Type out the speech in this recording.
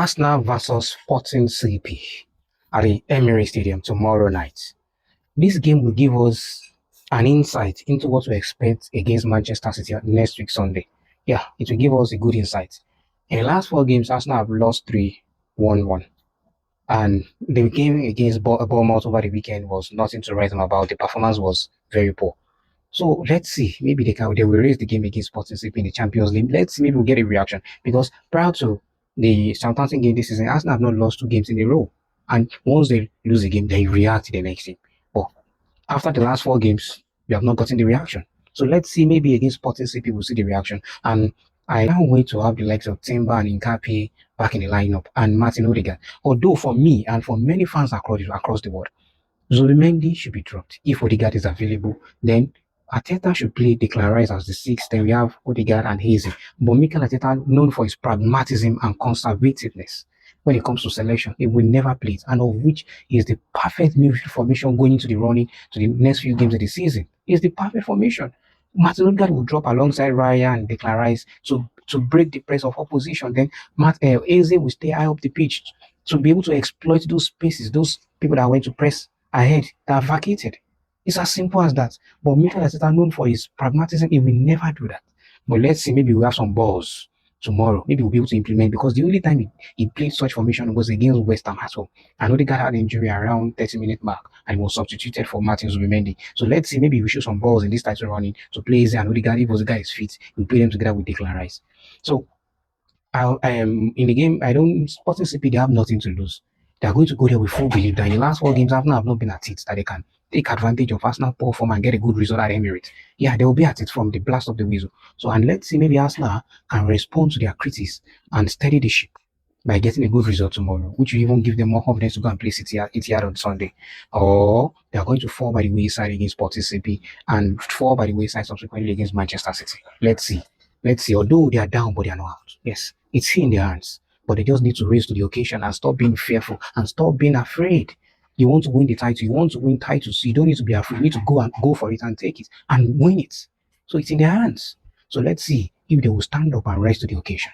Arsenal versus Sporting CP at the Emirates Stadium tomorrow night. This game will give us an insight into what to expect against Manchester City next week Sunday. Yeah, it will give us a good insight. In the last 4 games, Arsenal have lost 3, won 1. And the game against Bournemouth over the weekend was nothing to write home about. The performance was very poor. So let's see. Maybe they will raise the game against Sporting CP in the Champions League. Let's see. Maybe we'll get a reaction because prior to the Southampton game this season, Arsenal have not lost 2 games in a row. And once they lose a game, they react to the next game. But after the last 4 games, we have not gotten the reaction. So let's see. Maybe against Sporting CP, we'll see the reaction. And I can't wait to have the likes of Timber and Nkapie back in the lineup and Martin Odegaard. Although for me and for many fans across the world, Zubimendi should be dropped. If Odegaard is available, then Arteta should play Declan Rice as the 6th. Then we have Odegaard and Hazy. But Mikel Arteta, known for his pragmatism and conservativeness when it comes to selection, he will never play it, and of which is the perfect midfield formation going into the running to the next few games of the season. It's the perfect formation. Martin Odegaard will drop alongside Raya and Declan Rice to break the press of opposition. Then Eze will stay high up the pitch to be able to exploit those spaces, those people that went to press ahead that are vacated. It's as simple as that. But Mikel Arteta, known for his pragmatism, he will never do that. But let's see, maybe we'll have some balls tomorrow. Maybe we'll be able to implement, because the only time he played such formation was against West Ham at home. And Odegaard had injury around 30-minute mark and he was substituted for Martin Zubimendi. So let's see, maybe we show some balls in this title running to play Eze and Odegaard. If Odegaard is fit, we'll play them together with Declan Rice. So I am in the game. Sporting CP, they have nothing to lose. They are going to go there with full belief that in the last 4 games, Arsenal have not been at it, that they can take advantage of Arsenal poor form and get a good result at Emirates. Yeah, they will be at it from the blast of the whistle. So, and let's see, maybe Arsenal can respond to their critics and steady the ship by getting a good result tomorrow, which will even give them more confidence to go and play City at Etihad on Sunday. Or they are going to fall by the wayside against Sporting CP and fall by the wayside subsequently against Manchester City. Let's see. Let's see. Although they are down, but they are not out. Yes, it's in their hands. But they just need to raise to the occasion and stop being fearful and stop being afraid. You want to win the title, you want to win titles, so you don't need to be afraid. You need to go for it and take it and win it. So it's in their hands. So let's see if they will stand up and rise to the occasion.